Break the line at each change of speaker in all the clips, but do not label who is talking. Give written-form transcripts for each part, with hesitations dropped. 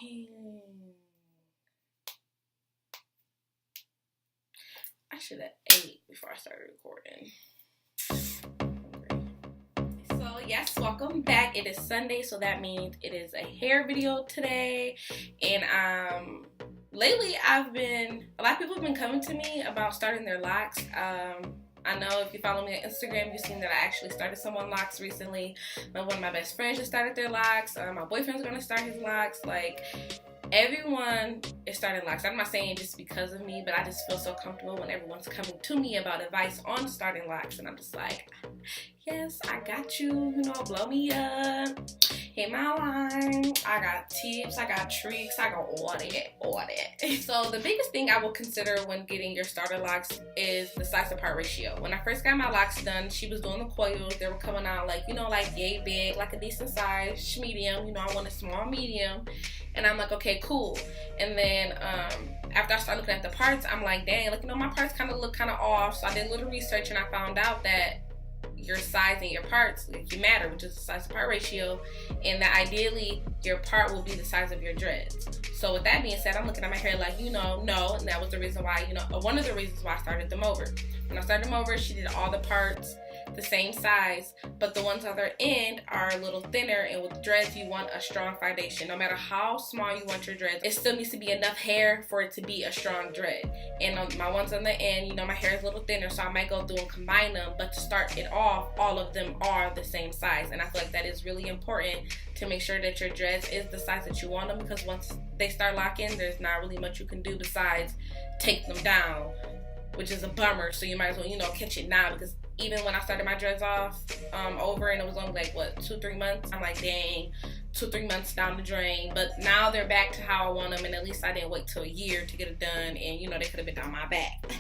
Dang. I should have ate before I started recording. So yes, welcome back. It is Sunday, so that means it is a hair video today. And lately a lot of people have been coming to me about starting their locks. I know if you follow me on Instagram, you've seen that I actually started someone locks recently. One of my best friends just started their locks. My boyfriend's gonna start his locks. Like, everyone is starting locks. I'm not saying just because of me, but I just feel so comfortable when everyone's coming to me about advice on starting locks, and I'm just like, yes, I got you. You know, blow me up, hit my line. I got tips, I got tricks, I got all that. So the biggest thing I will consider when getting your starter locks is the size to part ratio. When I first got my locks done, she was doing the coils. They were coming out like, you know, like yay big, like a decent size, medium. You know, I want a small medium. And I'm like, okay, cool. And then after I started looking at the parts, I'm like, dang, like, you know, my parts kind of look kind of off. So I did a little research and I found out that your size and your parts, like, you matter, which is the size to part ratio, and that ideally your part will be the size of your dreads. So with that being said, I'm looking at my hair like, you know, no, and that was the reason why, you know, one of the reasons why I started them over. When I started them over, she did all the parts the same size, but the ones on their end are a little thinner, and with dreads you want a strong foundation. No matter how small you want your dreads, it still needs to be enough hair for it to be a strong dread. And my ones on the end, you know, my hair is a little thinner, so I might go through and combine them, but to start it off, all of them are the same size. And I feel like that is really important to make sure that your dreads is the size that you want them, because once they start locking, there's not really much you can do besides take them down, which is a bummer. So you might as well, you know, catch it now, because even when I started my dreads off over, and it was only like, what, 2-3 months, I'm like, dang, 2-3 months down the drain. But now they're back to how I want them, and at least I didn't wait till a year to get it done, and you know, they could have been down my back.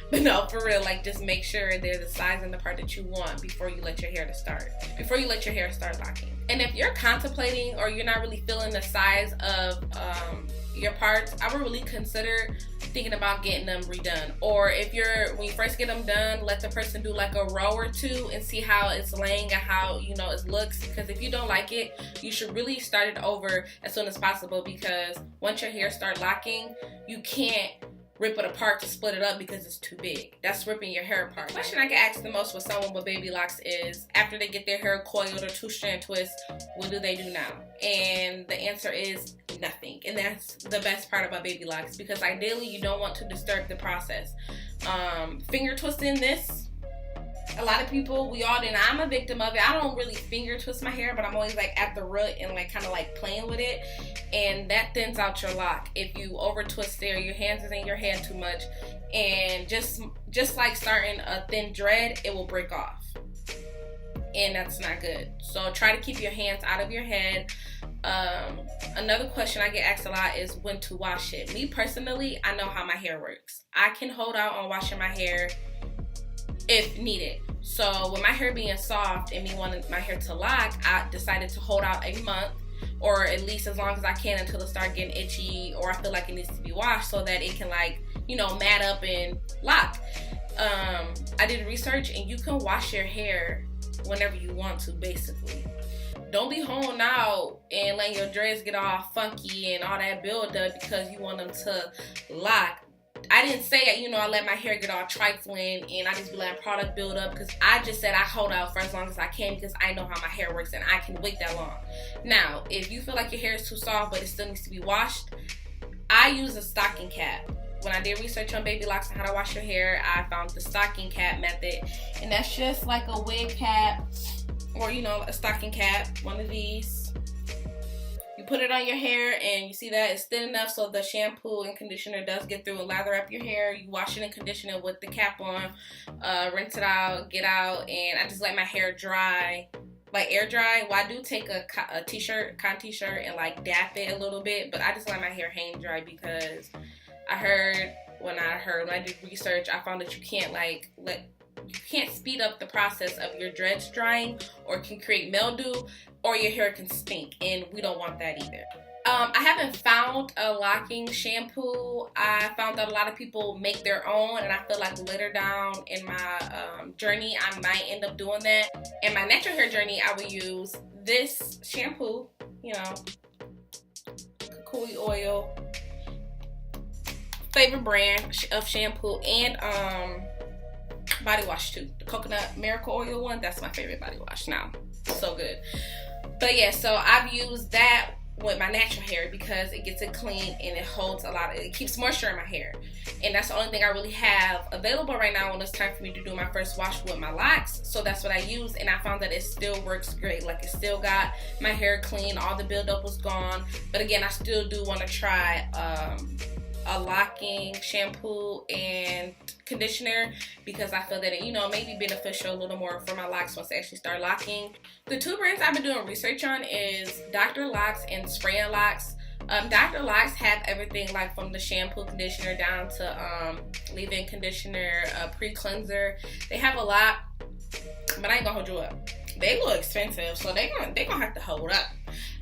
But no, for real, like, just make sure they're the size and the part that you want before you let your hair start locking. And if you're contemplating or you're not really feeling the size of your parts, I would really consider thinking about getting them redone. Or if when you first get them done, let the person do like a row or two and see how it's laying and how, you know, it looks. Because if you don't like it, you should really start it over as soon as possible, because once your hair start locking, you can't rip it apart to split it up because it's too big. That's ripping your hair apart. The question I get asked the most with someone with baby locks is, after they get their hair coiled or 2-strand twist, what do they do now? And the answer is nothing. And that's the best part about baby locks, because ideally you don't want to disturb the process. Finger twisting this, a lot of people, we all do, and I'm a victim of it. I don't really finger twist my hair, but I'm always like at the root and like kind of like playing with it, and that thins out your lock if you over twist it or your hands is in your head too much. And just like starting a thin dread, it will break off, and that's not good. So try to keep your hands out of your head. Another question I get asked a lot is when to wash it. Me personally, I know how my hair works. I can hold out on washing my hair if needed. So with my hair being soft and me wanting my hair to lock, I decided to hold out a month, or at least as long as I can, until it starts getting itchy or I feel like it needs to be washed, so that it can, like, you know, mat up and lock. I did research, and you can wash your hair whenever you want to, basically. Don't be holding out and letting your dreads get all funky and all that build up because you want them to lock. I didn't say, you know, I let my hair get all trifling and I just be letting product build up, because I just said I hold out for as long as I can, because I know how my hair works and I can wait that long. Now, if you feel like your hair is too soft but it still needs to be washed, I use a stocking cap. When I did research on baby locks and how to wash your hair, I found the stocking cap method, and that's just like a wig cap, or, you know, a stocking cap, one of these. You put it on your hair and you see that it's thin enough so the shampoo and conditioner does get through and lather up your hair. You wash it and condition it with the cap on, rinse it out, get out, and I just let my hair dry, like air dry. Well, I do take a cotton t-shirt and like dap it a little bit, but I just let my hair hang dry, because when I did research, I found that you can't speed up the process of your dreads drying, or it can create mildew, or your hair can stink, and we don't want that either. I haven't found a locking shampoo. I found that a lot of people make their own, and I feel like later down in my journey, I might end up doing that. In my natural hair journey, I would use this shampoo, you know, oil, favorite brand of shampoo, and body wash too. The coconut miracle oil one, that's my favorite body wash now. So good. But yeah, so I've used that with my natural hair because it gets it clean and it holds a lot of, it keeps moisture in my hair. And that's the only thing I really have available right now when it's time for me to do my first wash with my locks. So that's what I use, and I found that it still works great. Like, it still got my hair clean, all the buildup was gone. But again, I still do want to try a locking shampoo and conditioner because I feel that it, may be beneficial a little more for my locks once I actually start locking. The two brands I've been doing research on is Dr. Locks and Spray and Locks. Dr. Locks have everything, like from the shampoo, conditioner down to leave-in conditioner, pre-cleanser. They have a lot, but I ain't gonna hold you up. They look expensive, so they gonna have to hold up.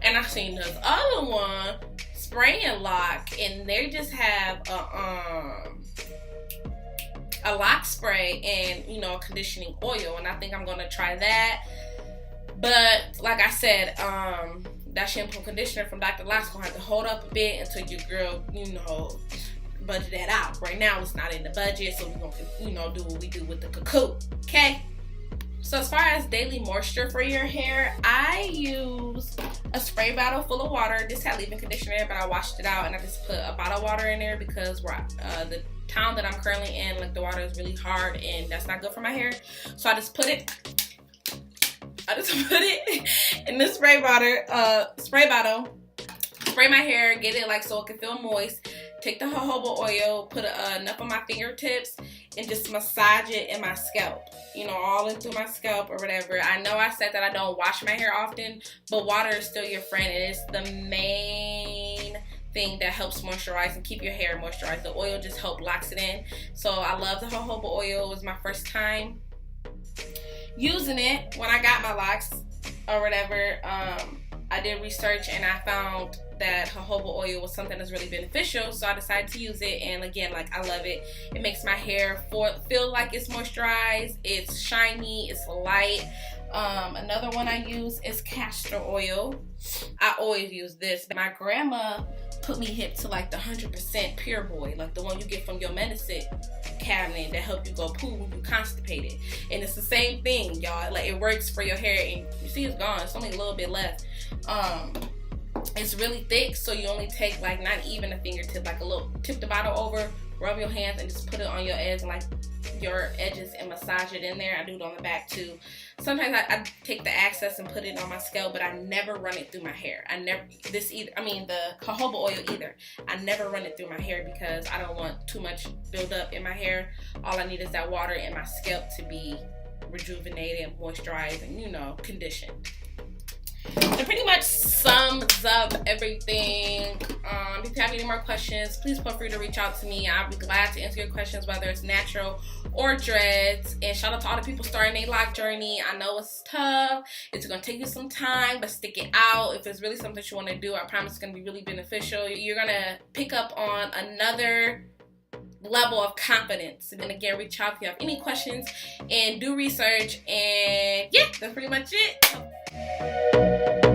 And I've seen this other one, Spray and Lock, and they just have a lock spray and a conditioning oil, and I think I'm gonna try that. But like I said, that shampoo and conditioner from Dr. Locks gonna have to hold up a bit until your girl, budget that out. Right now it's not in the budget, so we're gonna, do what we do with the cuckoo. Okay. So as far as daily moisture for your hair, I use a spray bottle full of water. This had leave-in conditioner, but I washed it out and I just put a bottle of water in there because the town that I'm currently in, like, the water is really hard and that's not good for my hair. So I just put it in the spray bottle, spray my hair, get it so it can feel moist. Take the jojoba oil, put enough on my fingertips, and just massage it in my scalp. All into my scalp or whatever. I know I said that I don't wash my hair often, but water is still your friend, and it's the main thing that helps moisturize and keep your hair moisturized. The oil just locks it in. So I love the jojoba oil. It was my first time using it when I got my locks or whatever. I did research and I found that jojoba oil was something that's really beneficial, so I decided to use it. And again, I love it. It makes my hair feel like it's moisturized, it's shiny, it's light. Another one I use is Castor Oil. I always use this. My grandma put me hip to the 100% Pure Boy, the one you get from your medicine cabinet that help you go poo when you constipated. And it's the same thing, y'all. It works for your hair, and you see it's gone. It's only a little bit left. It's really thick, so you only take not even a fingertip, a little, tip the bottle over, rub your hands, and just put it on your edge, your edges, and massage it in there. I do it on the back too. Sometimes I take the excess and put it on my scalp, but I never run it through my hair. The jojoba oil either. I never run it through my hair because I don't want too much buildup in my hair. All I need is that water in my scalp to be rejuvenated, moisturized, and conditioned. That pretty much sums up everything. If you have any more questions, please feel free to reach out to me. I'll be glad to answer your questions, whether it's natural or dreads. And shout out to all the people starting their lock journey. I know it's tough. It's going to take you some time, but stick it out. If it's really something you want to do, I promise it's going to be really beneficial. You're going to pick up on another level of confidence. And then again, reach out if you have any questions and do research. And yeah, that's pretty much it.